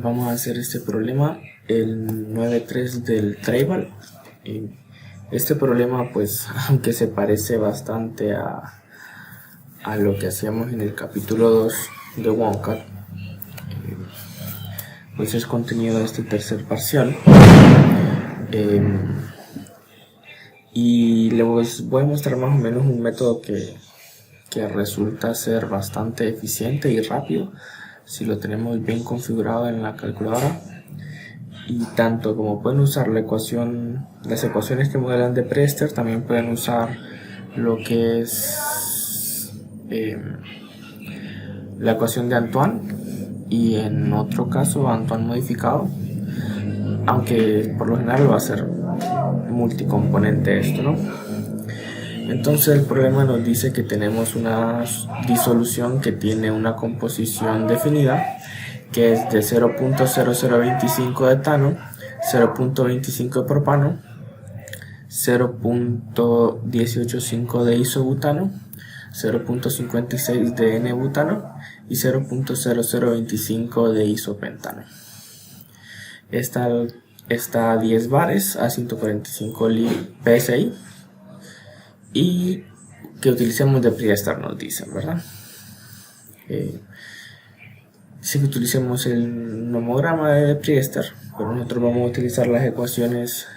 vamos a hacer este problema, el 9.3 del Tribal. Este problema, pues, aunque se parece bastante a lo que hacíamos en el capítulo 2 de OneCat, pues es contenido de este tercer parcial. Y les voy a mostrar más o menos un método que resulta ser bastante eficiente y rápido si lo tenemos bien configurado en la calculadora. Y tanto como pueden usar las ecuaciones que modelan de Priester, también pueden usar lo que es la ecuación de Antoine, y en otro caso Antoine modificado, aunque por lo general va a ser multicomponente esto, ¿no? Entonces el problema nos dice que tenemos una disolución que tiene una composición definida, que es de 0.0025 de etano, 0.25 de propano, 0.185 de isobutano, 0.56 de N-butano y 0.0025 de isopentano. Está a 10 bares a 145 psi, y que utilicemos de Priester nos dicen, ¿verdad? Dice que utilicemos el nomograma de Priester, pero nosotros vamos a utilizar las ecuaciones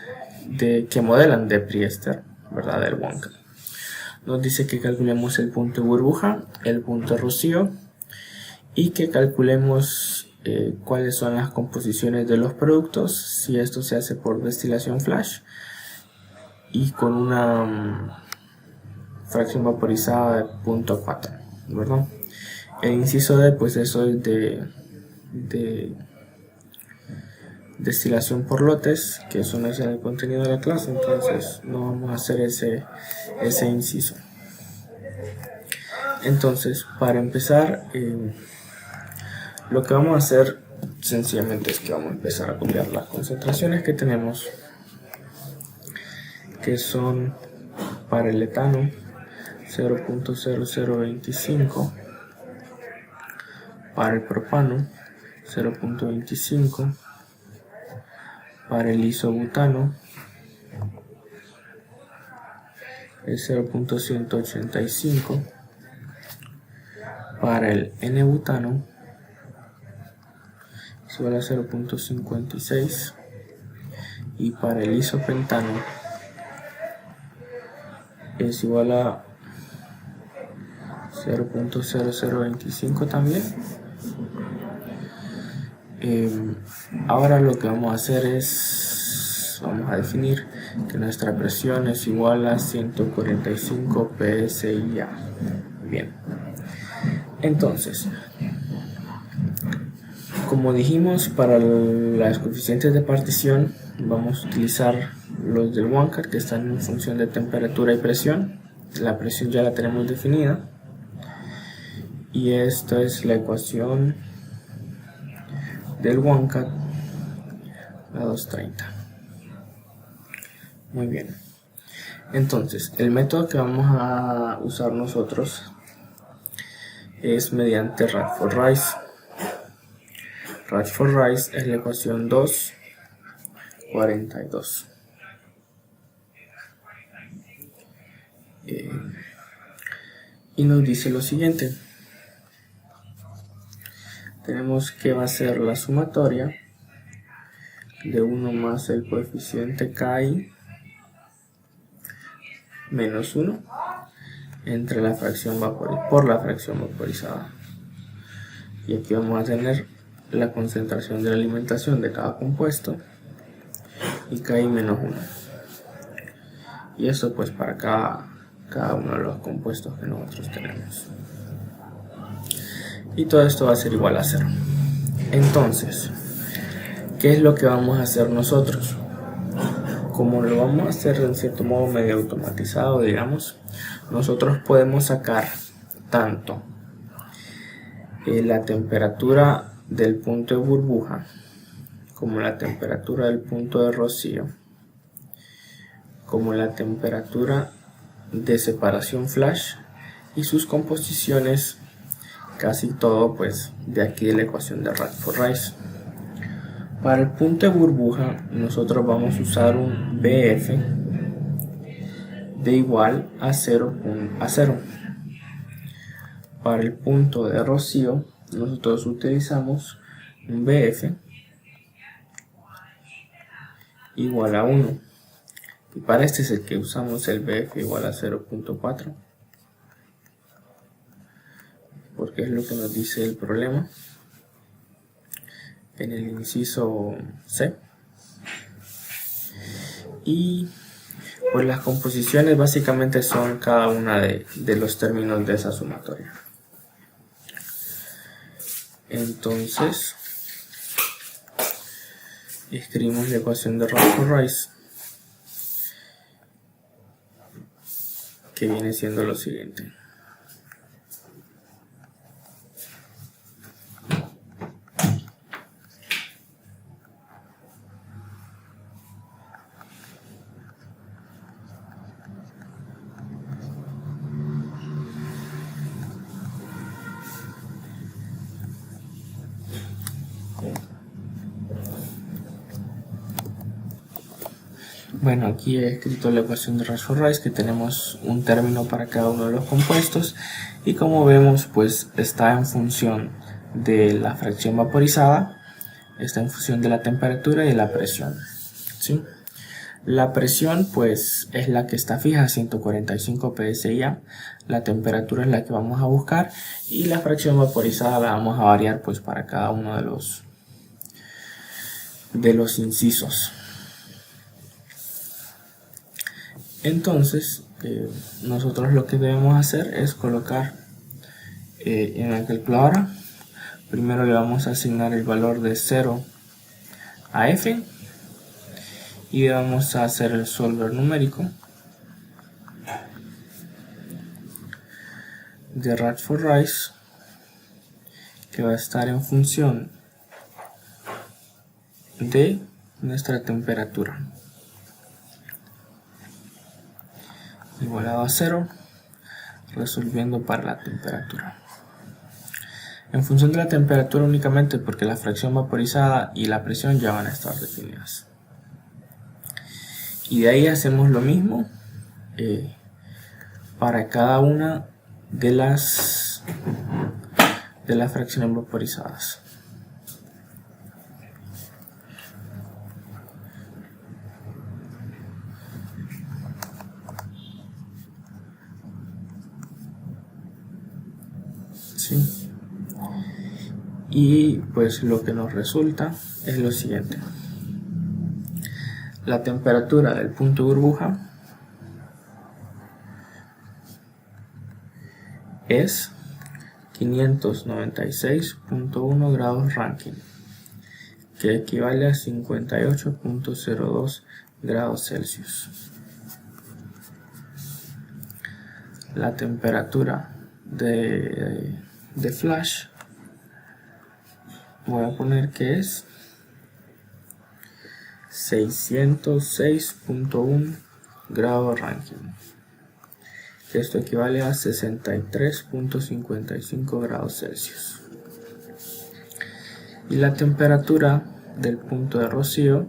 que modelan de Priester, ¿verdad? Del OneCat. Nos dice que calculemos el punto de burbuja, el punto de rocío, y que calculemos cuáles son las composiciones de los productos, si esto se hace por destilación flash y con una fracción vaporizada de 0.4, ¿verdad? El inciso D, pues eso es de destilación por lotes, que eso no es en el contenido de la clase, entonces no vamos a hacer ese inciso. Entonces, para empezar, lo que vamos a hacer sencillamente es que vamos a empezar a copiar las concentraciones que tenemos, que son para el etano 0.0025, para el propano 0.25, para el isobutano es 0.185, para el N-butano es igual a 0.56, y para el isopentano es igual a 0.0025 también. Ahora lo que vamos a hacer es, vamos a definir que nuestra presión es igual a 145 psi/A. Bien, entonces, como dijimos, para las coeficientes de partición vamos a utilizar los del OneCat, que están en función de temperatura y presión. La presión ya la tenemos definida, y esta es la ecuación del OneCat, la 230. Muy bien, entonces el método que vamos a usar nosotros es mediante Radford-Rice. Radford-Rice es la ecuación 242. Y nos dice lo siguiente: tenemos que va a ser la sumatoria de 1 más el coeficiente KI menos 1 entre la fracción por la fracción vaporizada. Y aquí vamos a tener la concentración de la alimentación de cada compuesto y KI menos 1. Y eso pues para cada uno de los compuestos que nosotros tenemos. Y todo esto va a ser igual a 0. Entonces, ¿qué es lo que vamos a hacer nosotros? Como lo vamos a hacer en cierto modo medio automatizado, digamos, nosotros podemos sacar tanto la temperatura del punto de burbuja como la temperatura del punto de rocío, como la temperatura de separación flash y sus composiciones, casi todo pues de aquí de la ecuación de Radford-Rice. Para el punto de burbuja nosotros vamos a usar un BF de igual a 0. Para el punto de rocío nosotros utilizamos un BF igual a 1. Y para este es el que usamos el BF igual a 0.4. Porque es lo que nos dice el problema en el inciso C. Y pues las composiciones básicamente son cada una de los términos de esa sumatoria. Entonces escribimos la ecuación de Radford-Rice, que viene siendo lo siguiente. Bueno, aquí he escrito la ecuación de Radford-Rice, que tenemos un término para cada uno de los compuestos, y como vemos pues está en función de la fracción vaporizada, está en función de la temperatura y de la presión, ¿sí? La presión pues es la que está fija, 145 psi, la temperatura es la que vamos a buscar y la fracción vaporizada la vamos a variar pues para cada uno de los incisos. Entonces nosotros lo que debemos hacer es colocar en la calculadora. Primero le vamos a asignar el valor de 0 a f y vamos a hacer el solver numérico de Radford-Rice, que va a estar en función de nuestra temperatura, igualado a 0, resolviendo para la temperatura. En función de la temperatura únicamente, porque la fracción vaporizada y la presión ya van a estar definidas. Y de ahí hacemos lo mismo para cada una de las fracciones vaporizadas. ¿Sí? Y pues lo que nos resulta es lo siguiente. La temperatura del punto de burbuja es 596.1 grados Rankine, que equivale a 58.02 grados Celsius. La temperatura de flash, voy a poner que es 606.1 grados Rankine, que esto equivale a 63.55 grados Celsius. Y la temperatura del punto de rocío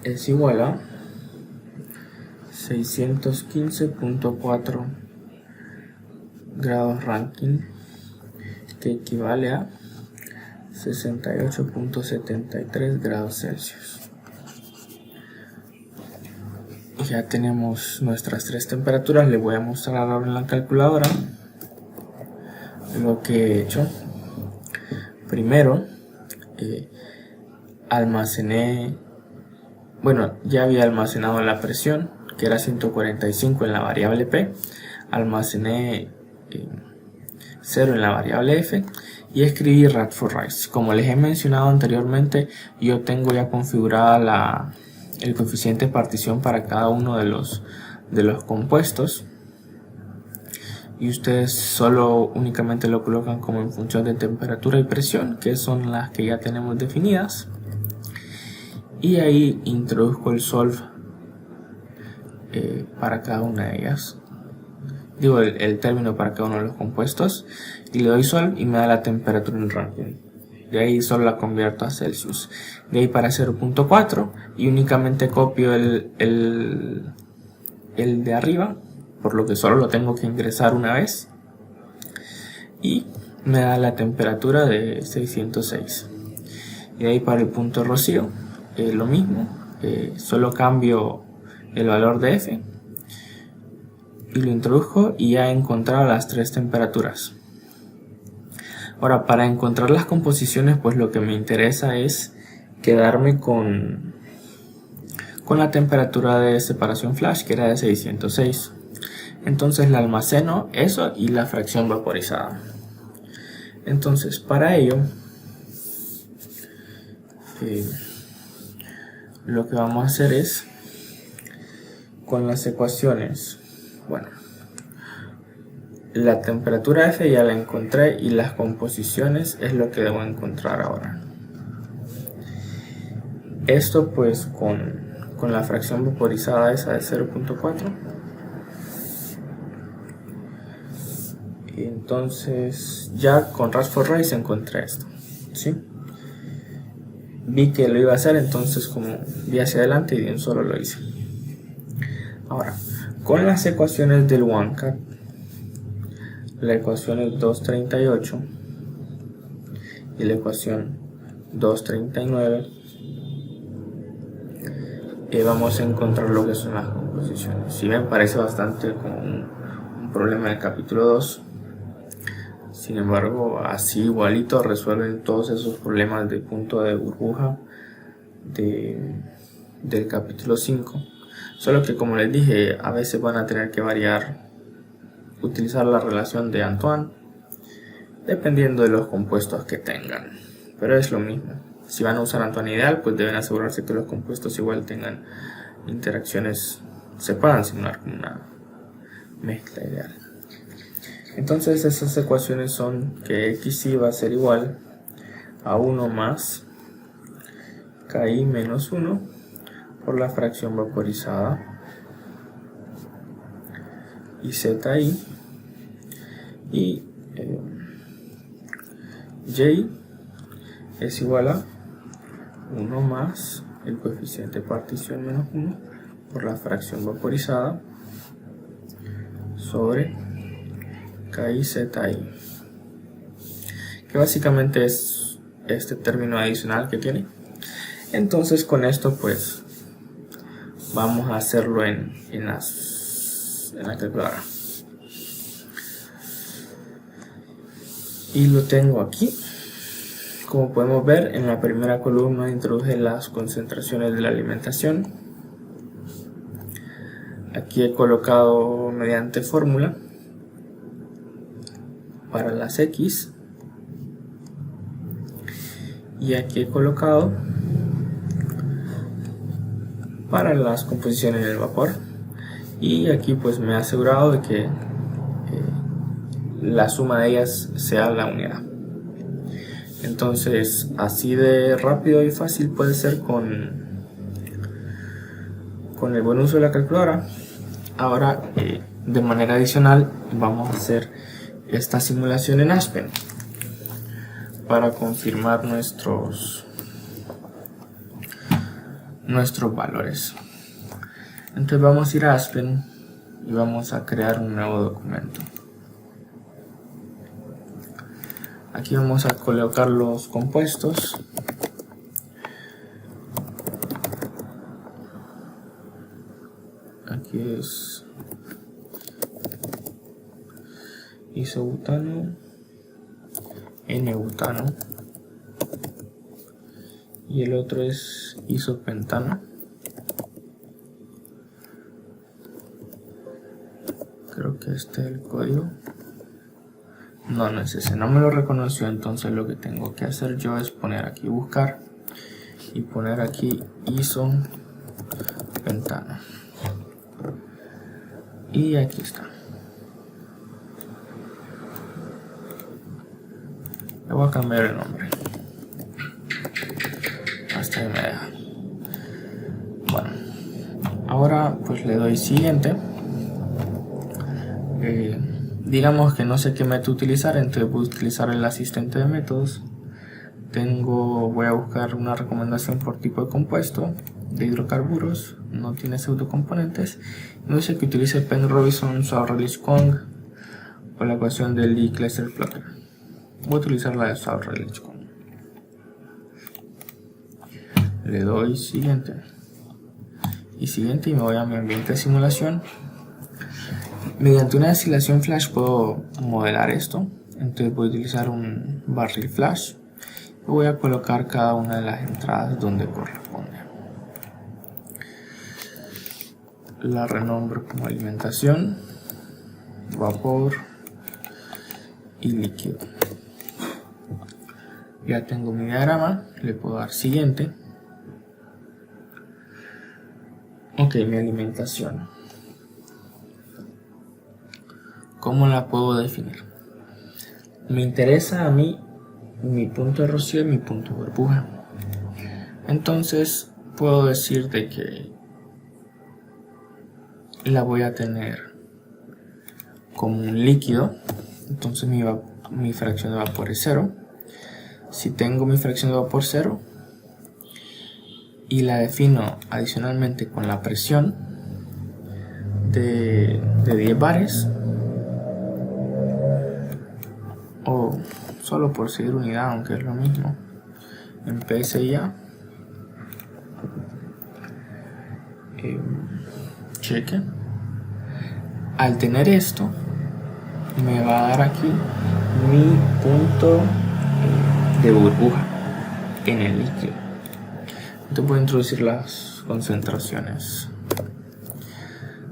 es igual a 615.4 grados Rankine, que equivale a 68.73 grados Celsius. Ya tenemos nuestras tres temperaturas. Les voy a mostrar ahora en la calculadora lo que he hecho. Primero almacené, bueno, ya había almacenado la presión, que era 145 en la variable P, almacené 0 en la variable F y escribí Radford-Rice. Como les he mencionado anteriormente, yo tengo ya configurada el coeficiente de partición para cada uno de los compuestos, y ustedes solo únicamente lo colocan como en función de temperatura y presión, que son las que ya tenemos definidas, y ahí introduzco el solve para cada una de ellas, digo el término para cada uno de los compuestos, y le doy sol y me da la temperatura en Rankine. De ahí solo la convierto a Celsius. De ahí para 0.4 y únicamente copio el de arriba, por lo que solo lo tengo que ingresar una vez, y me da la temperatura de 606. Y de ahí para el punto de rocío, lo mismo, solo cambio el valor de F y lo introduzco y ya he encontrado las tres temperaturas. Ahora, para encontrar las composiciones, pues lo que me interesa es quedarme con la temperatura de separación flash, que era de 606. Entonces la almaceno eso y la fracción vaporizada. Entonces para ello lo que vamos a hacer es, con las ecuaciones, bueno, la temperatura F ya la encontré y las composiciones es lo que debo encontrar ahora. Esto pues con la fracción vaporizada esa de 0.4. Entonces ya con Ras4Rise encontré esto, ¿sí? Vi que lo iba a hacer, entonces como vi hacia adelante y de un solo lo hice. Ahora, con las ecuaciones del OneCat, la ecuación es 238 y la ecuación 239, vamos a encontrar lo que son las composiciones. Si ven, parece bastante como un problema del capítulo 2. Sin embargo, así igualito resuelven todos esos problemas de punto de burbuja del capítulo 5. Solo que, como les dije, a veces van a tener que utilizar la relación de Antoine, dependiendo de los compuestos que tengan. Pero es lo mismo. Si van a usar Antoine ideal, pues deben asegurarse que los compuestos igual tengan interacciones, se puedan simular como una mezcla ideal. Entonces esas ecuaciones son que xy va a ser igual a 1 más KI menos 1 por la fracción vaporizada y ZI, y Y es igual a 1 más el coeficiente de partición menos 1 por la fracción vaporizada sobre KIZI, que básicamente es este término adicional que tiene. Entonces con esto pues vamos a hacerlo en la calculadora, y lo tengo aquí. Como podemos ver, en la primera columna introduje las concentraciones de la alimentación. Aquí he colocado mediante fórmula para las X, y aquí he colocado para las composiciones del vapor, y aquí pues me he asegurado de que la suma de ellas sea la unidad. Entonces así de rápido y fácil puede ser con el buen uso de la calculadora. Ahora de manera adicional vamos a hacer esta simulación en Aspen para confirmar nuestros valores. Entonces vamos a ir a Aspen y vamos a crear un nuevo documento. Aquí vamos a colocar los compuestos. Aquí es isobutano, N-butano, y el otro es isopentano. Creo que este es el código. No, no es ese, no me lo reconoció. Entonces lo que tengo que hacer yo es poner aquí buscar y poner aquí isopentano, y aquí está. Le voy a cambiar el nombre, hasta ahí me deja. Bueno, ahora pues le doy siguiente. digamos que no sé qué método utilizar, entonces voy a utilizar el asistente de métodos. Voy a buscar una recomendación por tipo de compuesto de hidrocarburos, no tiene pseudocomponentes. No dice que utilice Penn Robinson Sauer-Rayleigh-Kwong o la ecuación de Lie-Klesser-Flocker. Voy a utilizar la de Sauer-Rayleigh-Kwong. Le doy siguiente y siguiente y me voy a mi ambiente de simulación. Mediante una destilación flash puedo modelar esto, entonces voy a utilizar un barril flash y voy a colocar cada una de las entradas donde corresponde. La renombro como alimentación, vapor y líquido. Ya tengo mi diagrama, le puedo dar siguiente. Ok, mi alimentación. ¿Cómo la puedo definir? Me interesa a mí mi punto de rocío y mi punto de burbuja. Entonces puedo decir de que la voy a tener como un líquido. Entonces mi fracción de vapor es 0. Si tengo mi fracción de vapor 0 y la defino adicionalmente con la presión de 10 bares, o solo por seguir unidad, aunque es lo mismo, en PSI-A, cheque. Al tener esto, me va a dar aquí mi punto de burbuja en el líquido. Entonces voy a introducir las concentraciones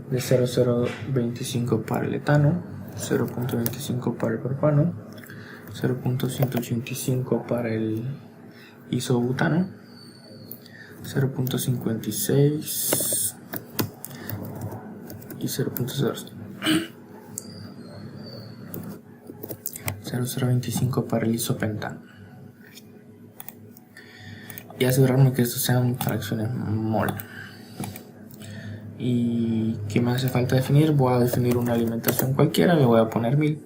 de 0,025 para el etano, 0,25 para el propano, 0,185 para el isobutano, 0,56 y 0,025 para el isopentano. Y asegurarme que estos sean fracciones mol. ¿Y qué me hace falta definir? Voy a definir una alimentación cualquiera, le voy a poner 1000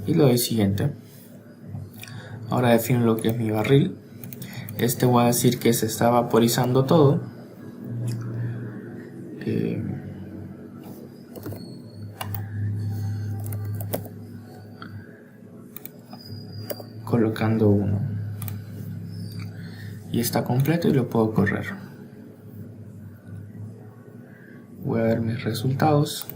y le doy siguiente. Ahora defino lo que es mi barril. Voy a decir que se está vaporizando todo. Colocando 1 y está completo y lo puedo correr. Voy a ver mis resultados.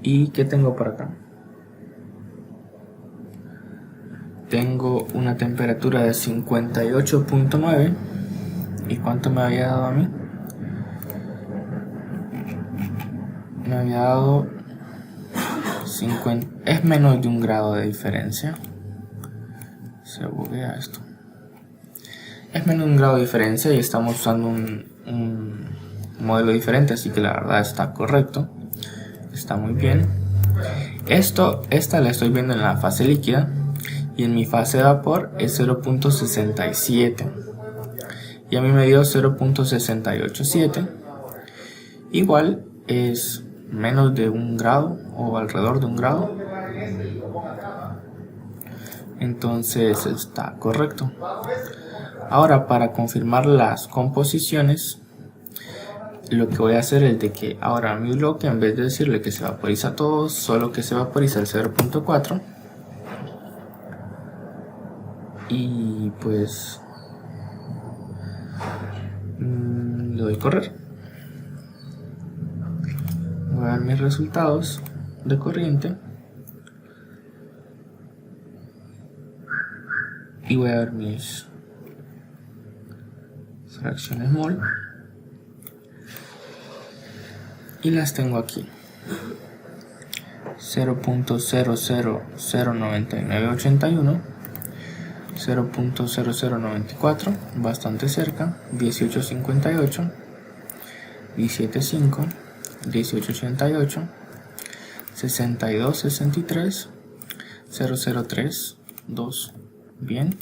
¿Y qué tengo por acá? Tengo una temperatura de 58.9. ¿Y cuánto me había dado a mí? Me había dado 50. Es menos de 1 grado de diferencia. Se buguea esto. Es menos de 1 grado de diferencia y estamos usando un modelo diferente, así que la verdad está correcto. Está muy bien. Esta la estoy viendo en la fase líquida y en mi fase de vapor es 0.67 y a mí me dio 0.687. Igual es menos de 1 grado o alrededor de 1 grado. Entonces está correcto. Ahora, para confirmar las composiciones, lo que voy a hacer es de que ahora mi bloque, en vez de decirle que se vaporiza todo, solo que se vaporiza el 0.4. Y pues le doy correr. Voy a ver mis resultados de corriente y voy a ver mis fracciones mol y las tengo aquí: 0.000991, 0.0094, bastante cerca, 1858, 175, 1888, 6263, 003, 2, bien,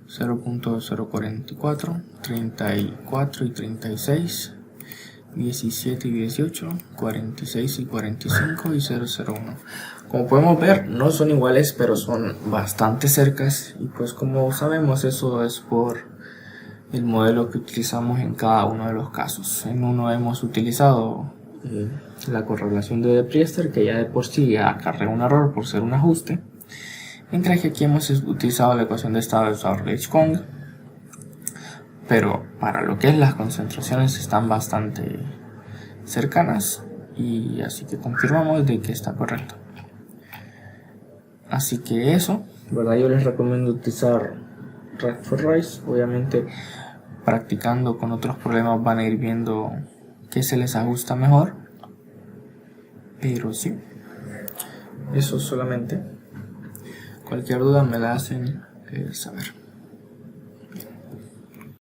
0.044, 34 y 36, 17 y 18, 46 y 45 y 001. Como podemos ver, no son iguales, pero son bastante cercas, y pues como sabemos, eso es por el modelo que utilizamos en cada uno de los casos. En uno hemos utilizado la correlación de Priester, que ya de por sí acarrea un error por ser un ajuste, mientras que aquí hemos utilizado la ecuación de estado de Sauer-Leigh-Kong, pero para lo que es las concentraciones están bastante cercanas, y así que confirmamos de que está correcto. Así que eso, ¿verdad? Yo les recomiendo utilizar Radford-Rice. Obviamente, practicando con otros problemas van a ir viendo qué se les ajusta mejor, pero sí, eso solamente. Cualquier duda me la hacen saber.